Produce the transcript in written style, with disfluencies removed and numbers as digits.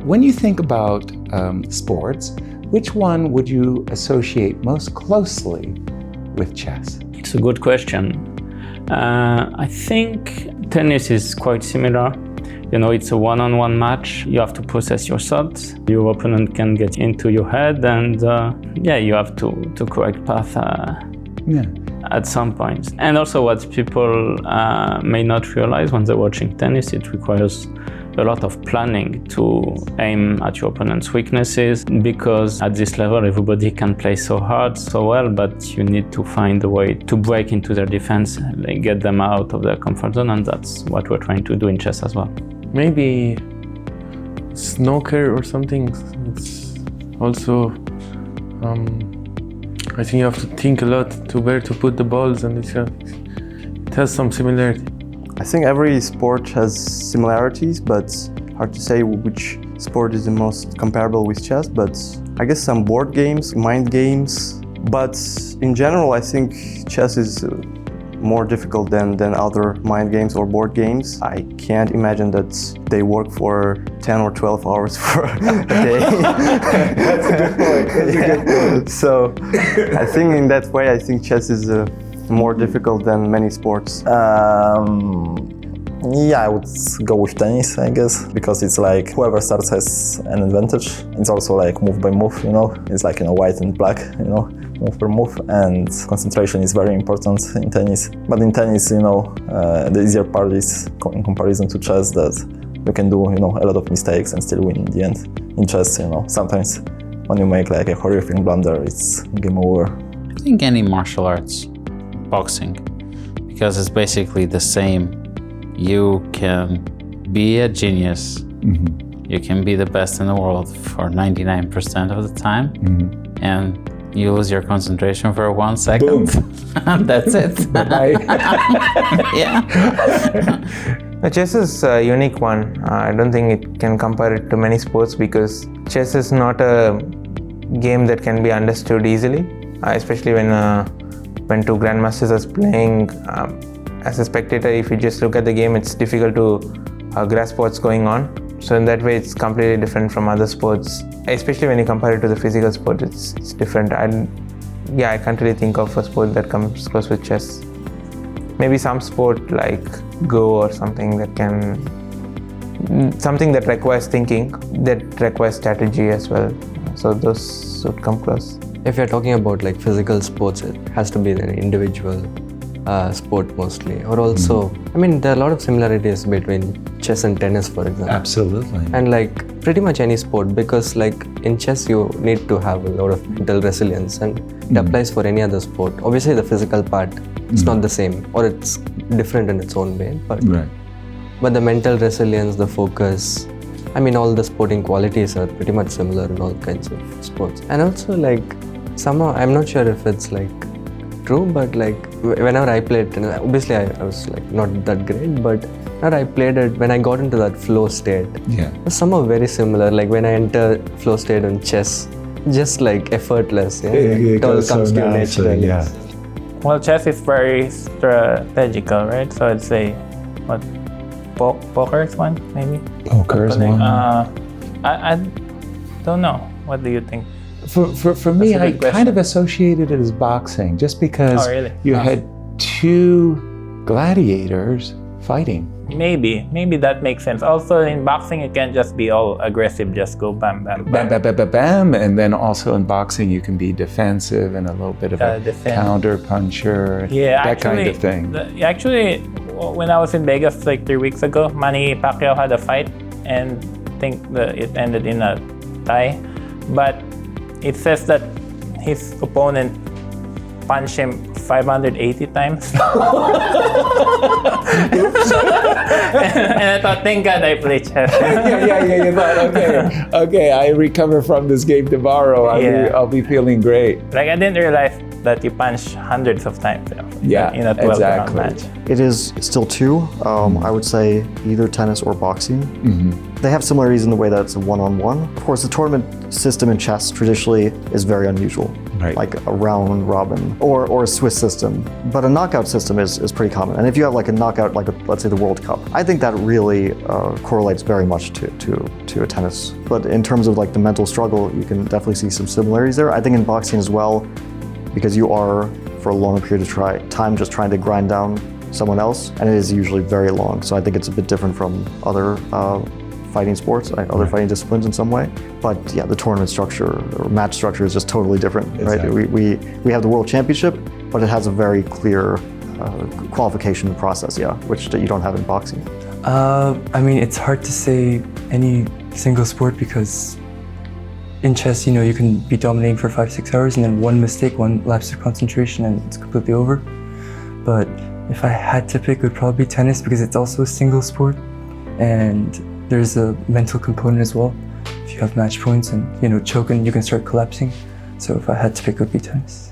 When you think about sports, which one would you associate most closely with chess? It's a good question. I think tennis is quite similar. You know, it's a one-on-one match. You have to process your thoughts. Your opponent can get into your head, and you have to correct path at some point. And also, what people may not realize when they're watching tennis, it requires a lot of planning to aim at your opponent's weaknesses, because at this level everybody can play so hard, so well, but you need to find a way to break into their defense, like get them out of their comfort zone, and that's what we're trying to do in chess as well. Maybe snooker or something. It's also, I think you have to think a lot to where to put the balls, and it has some similarity. I think every sport has similarities, but hard to say which sport is the most comparable with chess. But I guess some board games, mind games. But in general, I think chess is more difficult than other mind games or board games. I can't imagine that they work for 10 or 12 hours for a day. That's a good point. That's a good point. So I think in that way, I think chess is more difficult than many sports. I would go with tennis, I guess, because it's like whoever starts has an advantage. It's also like move by move, you know. It's like, white and black, move per move, and concentration is very important in tennis. But in tennis, the easier part is in comparison to chess that you can do, a lot of mistakes and still win in the end. In chess, sometimes when you make like a horrific blunder, it's game over. I think any martial arts, boxing, because it's basically the same. You can be a genius. Mm-hmm. You can be the best in the world for 99% of the time, and you lose your concentration for 1 second. That's it. Yeah. Chess is a unique one. I don't think it can compare it to many sports, because chess is not a game that can be understood easily, especially when two grandmasters are playing. As a spectator, if you just look at the game, it's difficult to grasp what's going on. So in that way, it's completely different from other sports, especially when you compare it to the physical sport. It's different. I can't really think of a sport that comes close with chess. Maybe some sport like Go or something that requires thinking, that requires strategy as well. So those would come close. If you're talking about like physical sports, it has to be an individual sport mostly, or also, there are a lot of similarities between chess and tennis, for example. Absolutely. And like pretty much any sport, because like in chess you need to have a lot of mental resilience, and it applies for any other sport. Obviously the physical part is not the same, or it's different in its own way, but the mental resilience, the focus, all the sporting qualities are pretty much similar in all kinds of sports. And also like somehow, I'm not sure if it's like true, but like whenever I played, obviously I was like not that great, but whenever I played it, when I got into that flow state, it was somehow very similar. Like when I enter flow state in chess, just like effortless, it all comes to you naturally. Well, chess is very strategical, right? So I'd say, poker is one, maybe? Poker is one. I don't know. What do you think? For me, I kind of associated it as boxing, just because you had two gladiators fighting. Maybe that makes sense. Also, in boxing, it can't just be all aggressive, just go bam, bam, bam. Bam, bam, bam, bam, bam. And then also in boxing, you can be defensive and a little bit of a counter puncher, kind of thing. Actually, when I was in Vegas like 3 weeks ago, Manny Pacquiao had a fight, and I think it ended in a tie. But it says that his opponent punched him 580 times. And I thought, thank God I play chess. You thought, okay, I recover from this game tomorrow. I'll be feeling great. Like, I didn't realize that you punch hundreds of times in a 12-round match. It is still two. I would say either tennis or boxing. They have similarities in the way that it's a one-on-one. Of course, the tournament system in chess traditionally is very unusual. Right. like a round robin or a Swiss system. But a knockout system is pretty common. And if you have like a knockout, like let's say the World Cup, I think that really correlates very much to a tennis. But in terms of like the mental struggle, you can definitely see some similarities there. I think in boxing as well, because you are for a long period of time just trying to grind down someone else, and it is usually very long. So I think it's a bit different from other fighting sports, other fighting disciplines in some way. But yeah, the tournament structure or match structure is just totally different, exactly. Right? We have the World Championship, but it has a very clear qualification process, which you don't have in boxing. I mean, it's hard to say any single sport because in chess, you can be dominating for 5-6 hours and then one mistake, one lapse of concentration and it's completely over. But if I had to pick, it would probably be tennis because it's also a single sport and there's a mental component as well. If you have match points and choking, you can start collapsing. So if I had to pick, it would be tennis.